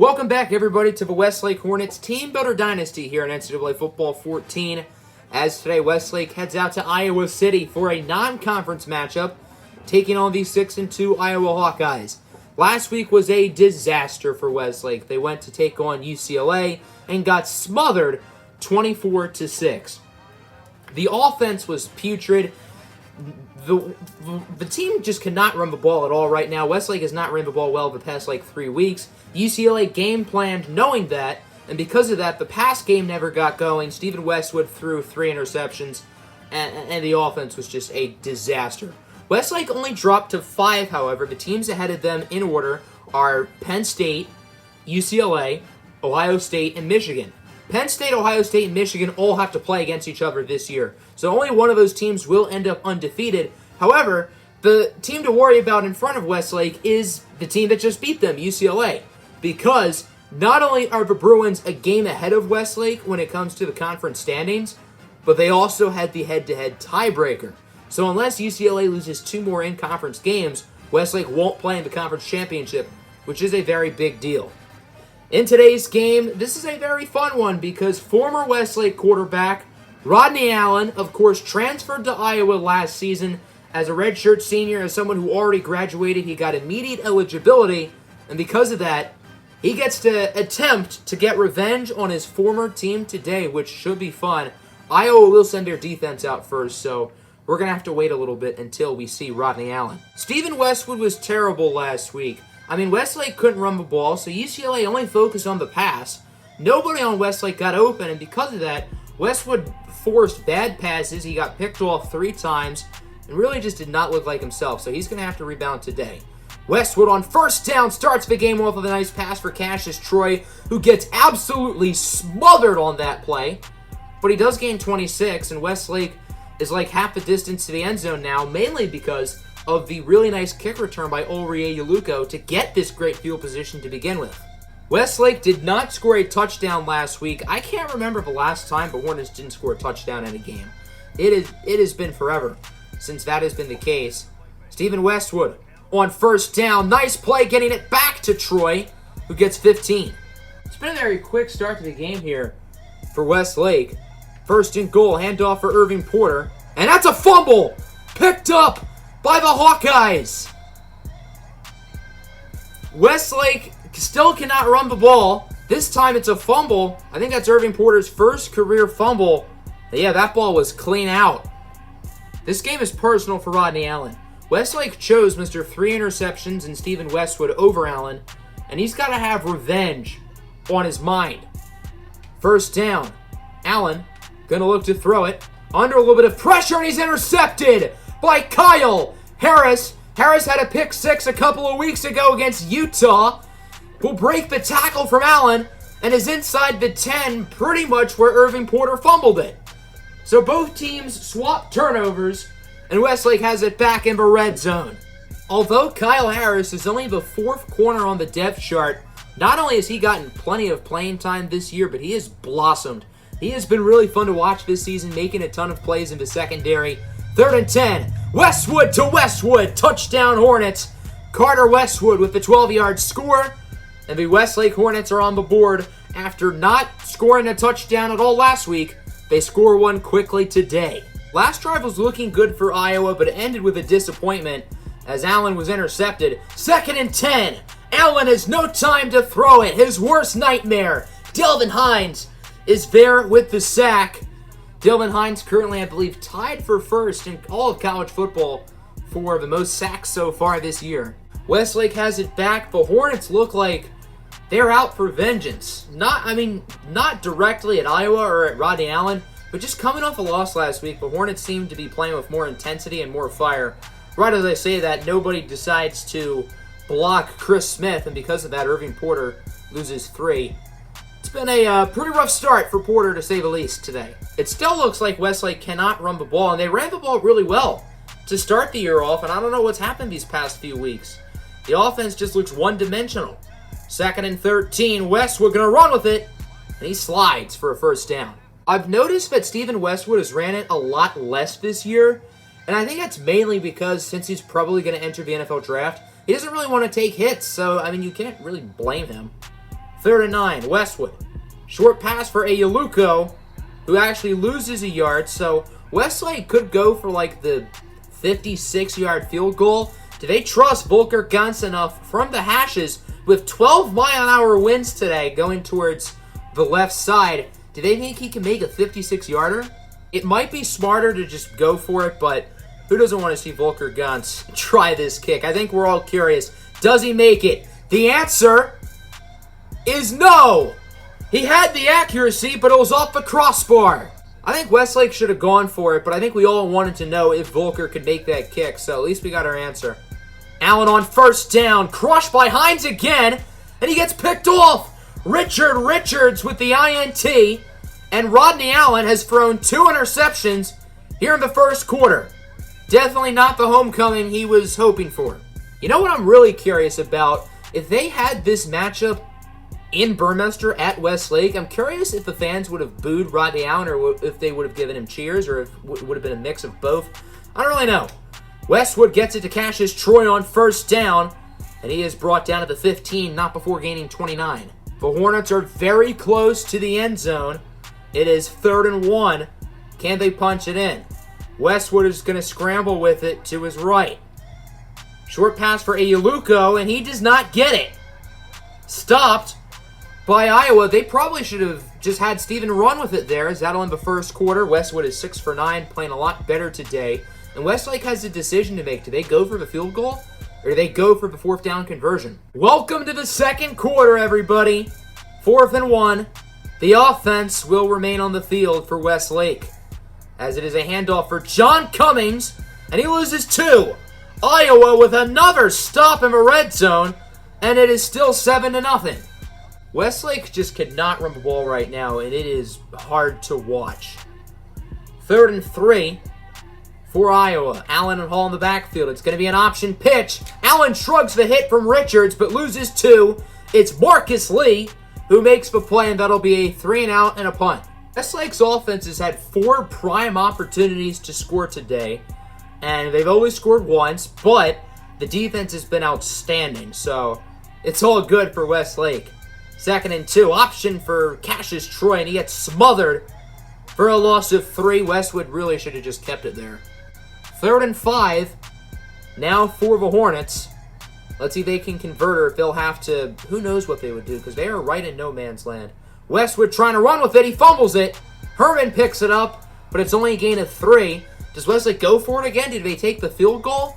Welcome back, everybody, to the Westlake Hornets Teambuilder Dynasty here in NCAA Football 14. As today, Westlake heads out to Iowa City for a non-conference matchup, taking on the 6-2 Iowa Hawkeyes. Last week was a disaster for Westlake. They went to take on UCLA and got smothered 24-6. The offense was putrid. The team just cannot run the ball at all right now. Westlake has not run the ball well the past 3 weeks. UCLA game planned knowing that, and because of that, the pass game never got going. Stephen Westwood threw 3 interceptions, and the offense was just a disaster. Westlake only dropped to 5, however. The teams ahead of them in order are Penn State, UCLA, Ohio State, and Michigan. Penn State, Ohio State, and Michigan all have to play against each other this year. So only one of those teams will end up undefeated. However, the team to worry about in front of Westlake is the team that just beat them, UCLA. Because not only are the Bruins a game ahead of Westlake when it comes to the conference standings, but they also had the head-to-head tiebreaker. So unless UCLA loses 2 more in-conference games, Westlake won't play in the conference championship, which is a very big deal. In today's game, this is a very fun one because former Westlake quarterback RODNEY Allen, of course, transferred to Iowa last season as a redshirt senior. As someone who already graduated, he got immediate eligibility, and because of that, he gets to attempt to get revenge on his former team today, which should be fun. Iowa will send their defense out first, so we're going to have to wait a little bit until we see RODNEY Allen. Stephen Westwood was terrible last week. Westlake couldn't run the ball, so UCLA only focused on the pass. Nobody on Westlake got open, and because of that, Westwood forced bad passes. He got picked off 3 times and really just did not look like himself, so he's going to have to rebound today. Westwood on first down starts the game off with a nice pass for Cassius Troy, who gets absolutely smothered on that play. But he does gain 26, and Westlake is like half the distance to the end zone now, mainly because of the really nice kick return by Ulrich Yaluko to get this great field position to begin with. Westlake did not score a touchdown last week. I can't remember the last time the Hornets didn't score a touchdown in a game. It has been forever since that has been the case. Stephen Westwood on first down. Nice play getting it back to Troy, who gets 15. It's been a very quick start to the game here for Westlake. First and goal, handoff for Irving Porter. And that's a fumble picked up by the Hawkeyes. Westlake still cannot run the ball. This time it's a fumble. I think that's Irving Porter's first career fumble. Yeah, that ball was clean out. This game is personal for RODNEY Allen. Westlake chose Mr. 3 interceptions and Stephen Westwood over Allen, and he's got to have revenge on his mind. First down. Allen going to look to throw it. Under a little bit of pressure, and he's intercepted by Kyle Harris. Harris had a pick 6 a couple of weeks ago against Utah. Will break the tackle from Allen and is inside the 10, pretty much where Irving Porter fumbled it. So both teams swap turnovers, and Westlake has it back in the red zone. Although Kyle Harris is only the 4th corner on the depth chart, not only has he gotten plenty of playing time this year, but he has blossomed. He has been really fun to watch this season, making a ton of plays in the secondary. 3rd and 10. Westwood to Westwood. Touchdown Hornets. Carter Westwood with the 12-yard score. And the Westlake Hornets are on the board after not scoring a touchdown at all last week. They score one quickly today. Last drive was looking good for Iowa, but it ended with a disappointment as Allen was intercepted. 2nd and 10. Allen has no time to throw it. His worst nightmare. Delvin Hines is there with the sack. Delvin Hines currently, I believe, tied for first in all of college football for the most sacks so far this year. Westlake has it back. The Hornets look like they're out for vengeance. Not directly at Iowa or at RODNEY Allen, but just coming off a loss last week, the Hornets seem to be playing with more intensity and more fire. Right as I say that, nobody decides to block Chris Smith, and because of that, Irving Porter loses 3. It's been a pretty rough start for Porter, to say the least, today. It still looks like Westlake cannot run the ball, and they ran the ball really well to start the year off, and I don't know what's happened these past few weeks. The offense just looks one-dimensional. 2nd and 13, Westwood going to run with it, and he slides for a first down. I've noticed that Stephen Westwood has ran it a lot less this year, and I think that's mainly because since he's probably going to enter the NFL draft, he doesn't really want to take hits, so, you can't really blame him. 3rd and 9, Westwood. Short pass for Ayaluko, who actually loses a yard. So Westlake could go for like the 56-yard field goal. Do they trust Volker Gans enough from the hashes with 12-mile-an-hour winds today going towards the left side? Do they think he can make a 56-yarder? It might be smarter to just go for it, but who doesn't want to see Volker Gans try this kick? I think we're all curious. Does he make it? The answer is no! He had the accuracy, but it was off the crossbar. I think Westlake should have gone for it, but I think we all wanted to know if Volker could make that kick, so at least we got our answer. Allen on 1st down, crushed by Hines again, and he gets picked off. Richards with the INT, and Rodney Allen has thrown 2 interceptions here in the 1st quarter. Definitely not the homecoming he was hoping for. You know what I'm really curious about? If they had this matchup in Burmester at Westlake, I'm curious if the fans would have booed Rodney Allen or if they would have given him cheers or if it would have been a mix of both. I don't really know. Westwood gets it to Cassius Troy on 1st down, and he is brought down at the 15, not before gaining 29. The Hornets are very close to the end zone. It is 3rd and 1. Can they punch it in? Westwood is going to scramble with it to his right. Short pass for Ayaluko, and he does not get it. Stopped by Iowa. They probably should have just had Steven run with it there. As that'll end the 1st quarter. Westwood is 6 for 9, playing a lot better today. And Westlake has a decision to make. Do they go for the field goal, or do they go for the 4th down conversion? Welcome to the 2nd quarter, everybody. 4th and 1. The offense will remain on the field for Westlake, as it is a handoff for John Cummings, and he loses 2. Iowa with another stop in the red zone, and it is still 7-0. Westlake just cannot run the ball right now, and it is hard to watch. 3rd and 3 for Iowa. Allen and Hall in the backfield. It's going to be an option pitch. Allen shrugs the hit from Richards, but loses 2. It's Marcus Lee who makes the play, and that'll be a 3-and-out and a punt. Westlake's offense has had 4 prime opportunities to score today, and they've only scored once, but the defense has been outstanding, so it's all good for Westlake. 2nd and 2, option for Cassius Troy, and he gets smothered for a loss of 3. Westwood really should have just kept it there. 3rd and 5, now for the Hornets. Let's see if they can convert, or if they'll have to, who knows what they would do, because they are right in no man's land. Westwood trying to run with it, he fumbles it. Herman picks it up, but it's only a gain of 3. Does Westlake go for it again? Did they take the field goal?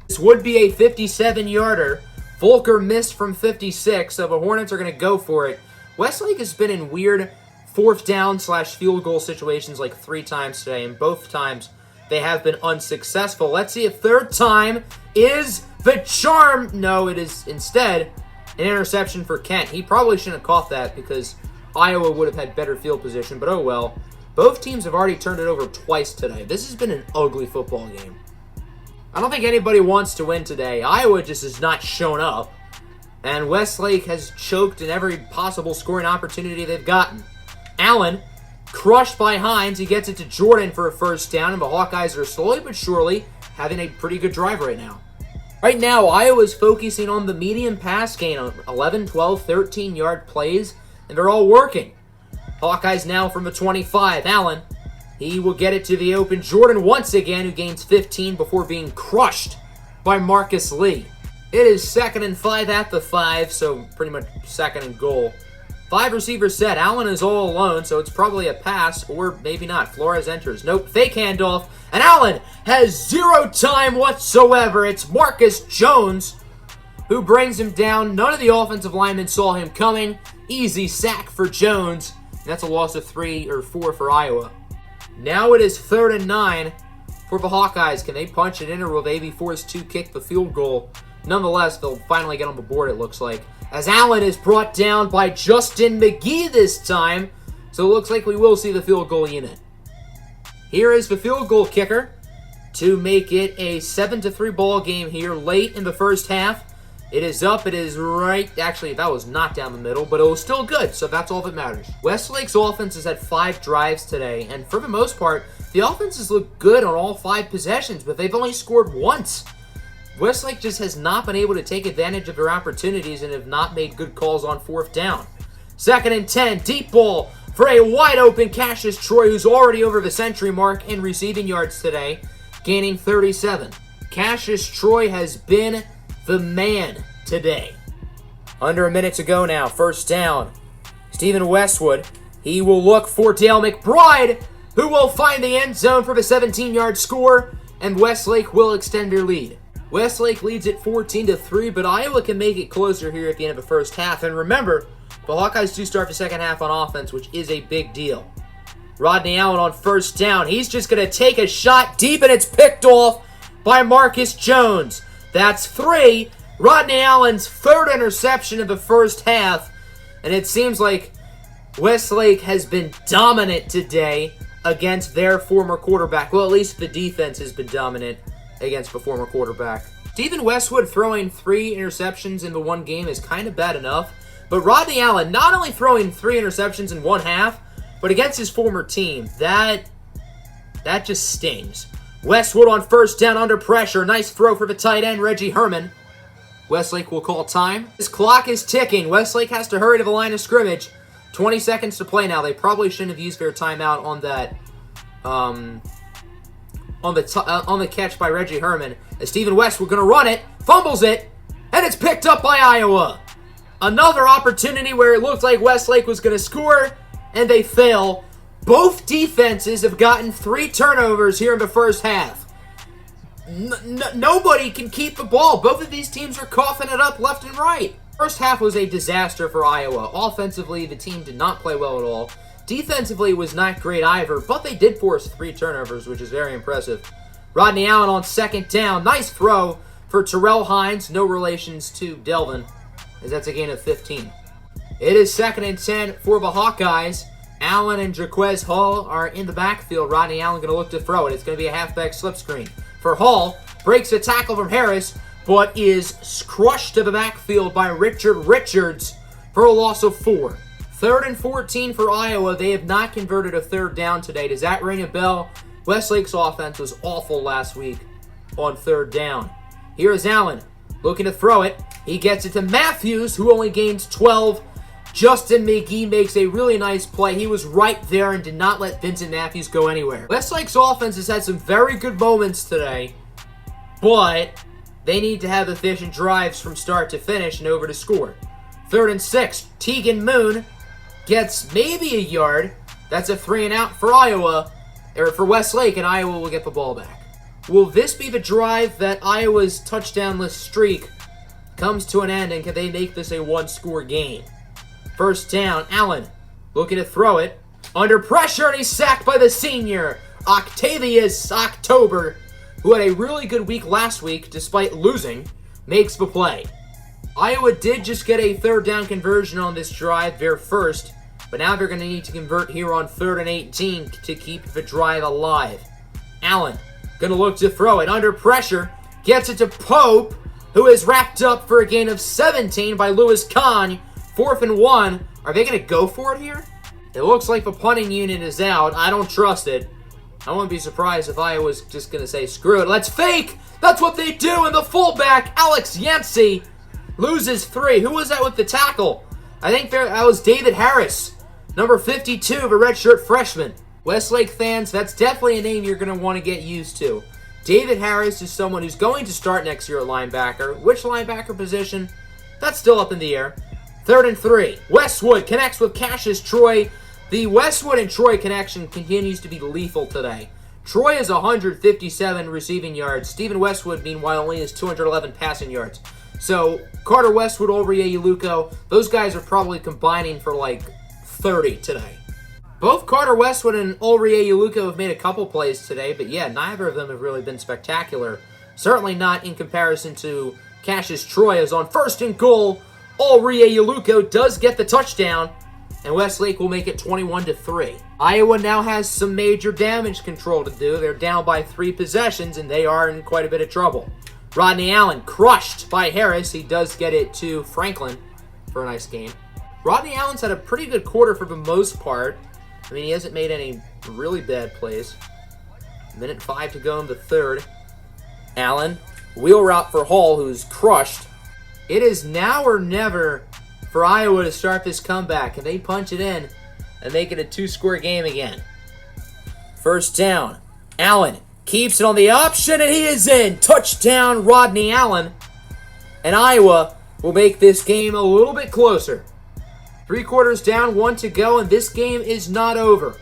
This would be a 57-yarder. Volker missed from 56, so the Hornets are going to go for it. Westlake has been in weird 4th down / field goal situations like 3 times today, and both times they have been unsuccessful. Let's see if 3rd time is the charm. No, it is instead an interception for Kent. He probably shouldn't have caught that because Iowa would have had better field position, but oh well. Both teams have already turned it over twice today. This has been an ugly football game. I don't think anybody wants to win today. Iowa just has not shown up, and Westlake has choked in every possible scoring opportunity they've gotten. Allen, crushed by Hines. He gets it to Jordan for a 1st down, and the Hawkeyes are slowly but surely having a pretty good drive right now. Right now, Iowa's focusing on the medium pass game on 11, 12, 13-yard plays, and they're all working. Hawkeyes now from the 25. Allen, he will get it to the open Jordan once again, who gains 15 before being crushed by Marcus Lee. It is 2nd and 5 at the 5, so pretty much 2nd and goal. 5 receivers set. Allen is all alone, so it's probably a pass, or maybe not. Flores enters. Nope, fake handoff. And Allen has 0 time whatsoever. It's Marcus Jones who brings him down. None of the offensive linemen saw him coming. Easy sack for Jones. And that's a loss of 3 or 4 for Iowa. Now it is 3rd and 9 for the Hawkeyes. Can they punch it in, or will they be forced to kick the field goal? Nonetheless, they'll finally get on the board, it looks like, as Allen is brought down by Justin McGee this time. So it looks like we will see the field goal unit. Here is the field goal kicker to make it a 7-3 ball game here late in the 1st half. It is up. It is right. Actually, that was not down the middle, but it was still good, so that's all that matters. Westlake's offense has had 5 drives today, and for the most part, the offenses look good on all 5 possessions, but they've only scored once. Westlake just has not been able to take advantage of their opportunities and have not made good calls on 4th down. 2nd and 10. Deep ball for a wide open Cassius Troy, who's already over the century mark in receiving yards today, gaining 37. Cassius Troy has been the man today. Under a minute to go now. 1st down. Stephen Westwood. He will look for Dale McBride, who will find the end zone for the 17-yard score, and Westlake will extend their lead. Westlake leads at 14-3, but Iowa can make it closer here at the end of the first half. And remember, the Hawkeyes do start the second half on offense, which is a big deal. Rodney Allen on 1st down. He's just going to take a shot deep, and it's picked off by Marcus Jones. That's 3. Rodney Allen's 3rd interception of the first half. And it seems like Westlake has been dominant today against their former quarterback. Well, at least the defense has been dominant against the former quarterback. Stephen Westwood throwing 3 interceptions in the one game is kind of bad enough. But Rodney Allen not only throwing 3 interceptions in one half, but against his former team, that just stings. Westwood on 1st down under pressure. Nice throw for the tight end, Reggie Herman. Westlake will call time. This clock is ticking. Westlake has to hurry to the line of scrimmage. 20 seconds to play now. They probably shouldn't have used their timeout on that, on the catch by Reggie Herman. As Stephen Westwood going to run it, fumbles it, and it's picked up by Iowa. Another opportunity where it looked like Westlake was going to score, and they fail. Both defenses have gotten 3 turnovers here in the first half. Nobody can keep the ball. Both of these teams are coughing it up left and right. First half was a disaster for Iowa. Offensively, the team did not play well at all. Defensively, it was not great either, but they did force 3 turnovers, which is very impressive. Rodney Allen on 2nd down. Nice throw for Terrell Hines. No relations to Delvin, as that's a gain of 15. It is 2nd and 10 for the Hawkeyes. Allen and Jaquez Hall are in the backfield. Rodney Allen going to look to throw it. It's going to be a halfback slip screen. For Hall, breaks a tackle from Harris, but is crushed to the backfield by Richard Richards for a loss of 4. 3rd and 14 for Iowa. They have not converted a 3rd down today. Does that ring a bell? Westlake's offense was awful last week on 3rd down. Here is Allen looking to throw it. He gets it to Matthews, who only gains 12. Justin McGee makes a really nice play. He was right there and did not let Vincent Matthews go anywhere. Westlake's offense has had some very good moments today, but they need to have efficient drives from start to finish and over to score. 3rd and 6. Tegan Moon gets maybe a yard. That's a 3 and out for Iowa, or for Westlake, and Iowa will get the ball back. Will this be the drive that Iowa's touchdownless streak comes to an end, and can they make this a 1-score game? 1st down, Allen looking to throw it. Under pressure, and he's sacked by the senior, Octavius October, who had a really good week last week despite losing, makes the play. Iowa did just get a 3rd down conversion on this drive, their first, but now they're going to need to convert here on 3rd and 18 to keep the drive alive. Allen going to look to throw it. Under pressure, gets it to Pope, who is wrapped up for a gain of 17 by Lewis Kahn. 4th and 1. Are they going to go for it here? It looks like the punting unit is out. I don't trust it. I wouldn't be surprised if Iowa's just going to say, screw it, let's fake! That's what they do, and the fullback, Alex Yancey, loses 3. Who was that with the tackle? I think that was David Harris, number 52, the redshirt freshman. Westlake fans, that's definitely a name you're going to want to get used to. David Harris is someone who's going to start next year at linebacker. Which linebacker position? That's still up in the air. 3rd and 3. Westwood connects with Cassius Troy. The Westwood and Troy connection continues to be lethal today. Troy has 157 receiving yards. Stephen Westwood, meanwhile, only has 211 passing yards. So, Carter Westwood, Ulrich Uluko, those guys are probably combining for like 30 today. Both Carter Westwood and Ulrich Uluko have made a couple plays today, but yeah, neither of them have really been spectacular. Certainly not in comparison to Cassius Troy, as on 1st and goal, Ulrich Uluko does get the touchdown, and Westlake will make it 21-3. Iowa now has some major damage control to do. They're down by 3 possessions, and they are in quite a bit of trouble. Rodney Allen crushed by Harris. He does get it to Franklin for a nice game. Rodney Allen's had a pretty good quarter for the most part. I mean, he hasn't made any really bad plays. 1:05 to go in the 3rd. Allen, wheel route for Hall, who's crushed. It is now or never for Iowa to start this comeback. And they punch it in and make it a 2-score game again. First down. Allen keeps it on the option, and he is in. Touchdown, Rodney Allen. And Iowa will make this game a little bit closer. 3 quarters down, 1 to go, and this game is not over.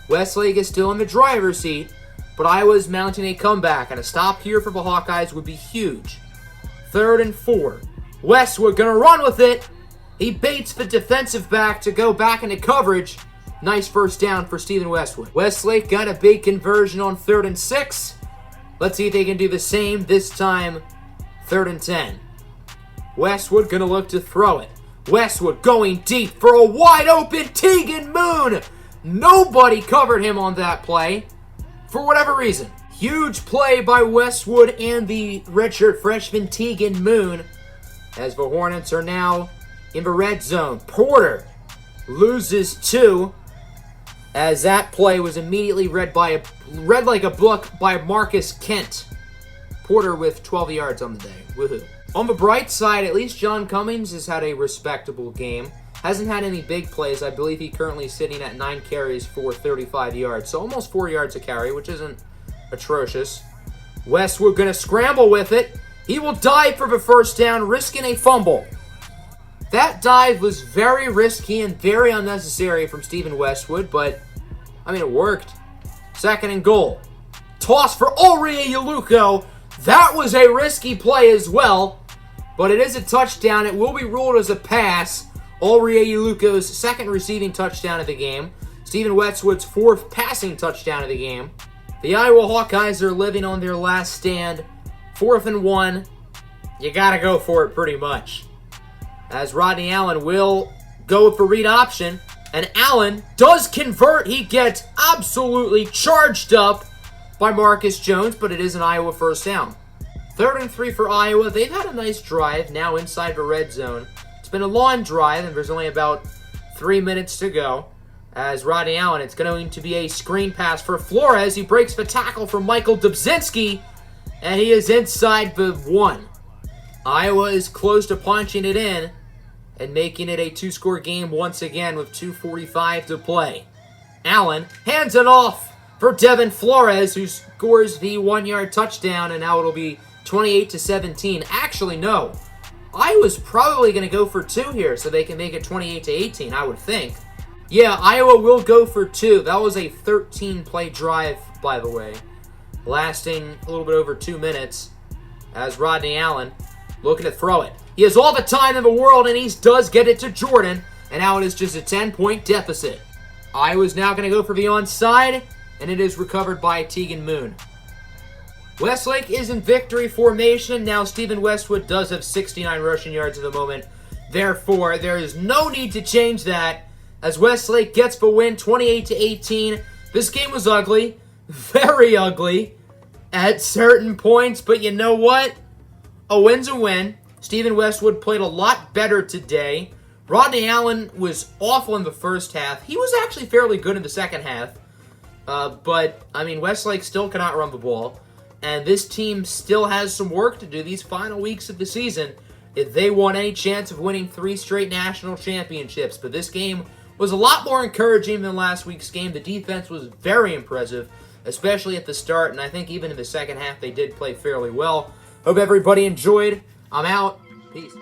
Westlake is still in the driver's seat, but Iowa is mounting a comeback, and a stop here for the Hawkeyes would be huge. 3rd and 4. Westwood gonna run with it. He baits the defensive back to go back into coverage. Nice first down for Stephen Westwood. Westlake got a big conversion on 3rd and 6. Let's see if they can do the same this time. 3rd and 10. Westwood gonna look to throw it. Westwood going deep for a wide open Tegan Moon. Nobody covered him on that play for whatever reason. Huge play by Westwood and the redshirt freshman Tegan Moon as the Hornets are now in the red zone. Porter loses 2 as that play was immediately read like a book by Marcus Kent. Porter with 12 yards on the day. Woohoo. On the bright side, at least John Cummings has had a respectable game. Hasn't had any big plays. I believe he's currently sitting at 9 carries for 35 yards. So almost 4 yards a carry, which isn't atrocious. Westwood going to scramble with it. He will dive for the first down, risking a fumble. That dive was very risky and very unnecessary from Stephen Westwood, but, I mean, it worked. 2nd and goal. Toss for Ulrike Yaluko. That was a risky play as well, but it is a touchdown. It will be ruled as a pass. Ulrike Yaluko's 2nd receiving touchdown of the game. Stephen Westwood's 4th passing touchdown of the game. The Iowa Hawkeyes are living on their last stand. 4th and 1. You gotta go for it pretty much. As Rodney Allen will go for read option, and Allen does convert. He gets absolutely charged up by Marcus Jones, but it is an Iowa first down. 3rd and 3 for Iowa. They've had a nice drive now inside the red zone. It's been a long drive, and there's only about 3 minutes to go. As Rodney Allen, it's going to be a screen pass for Flores. He breaks the tackle from Michael Dubzinski, and he is inside the 1. Iowa is close to punching it in and making it a 2-score game once again with 2:45 to play. Allen hands it off for Devin Flores, who scores the 1-yard touchdown, and now it'll be 28-17. Actually, no. Iowa's probably going to go for 2 here so they can make it 28-18, I would think. Yeah, Iowa will go for 2. That was a 13-play drive, by the way, lasting a little bit over 2 minutes as Rodney Allen looking to throw it. He has all the time in the world, and he does get it to Jordan, and now it is just a 10-point deficit. Iowa's now going to go for the onside, and it is recovered by Tegan Moon. Westlake is in victory formation. Now Stephen Westwood does have 69 rushing yards at the moment. Therefore, there is no need to change that as Westlake gets the win 28-18. This game was ugly, very ugly at certain points, but you know what? A win's a win. Stephen Westwood played a lot better today. Rodney Allen was awful in the first half. He was actually fairly good in the second half. But, I mean, Westlake still cannot run the ball. And this team still has some work to do these final weeks of the season if they want any chance of winning 3 straight national championships. But this game was a lot more encouraging than last week's game. The defense was very impressive, especially at the start. And I think even in the second half, they did play fairly well. Hope everybody enjoyed. I'm out. Peace.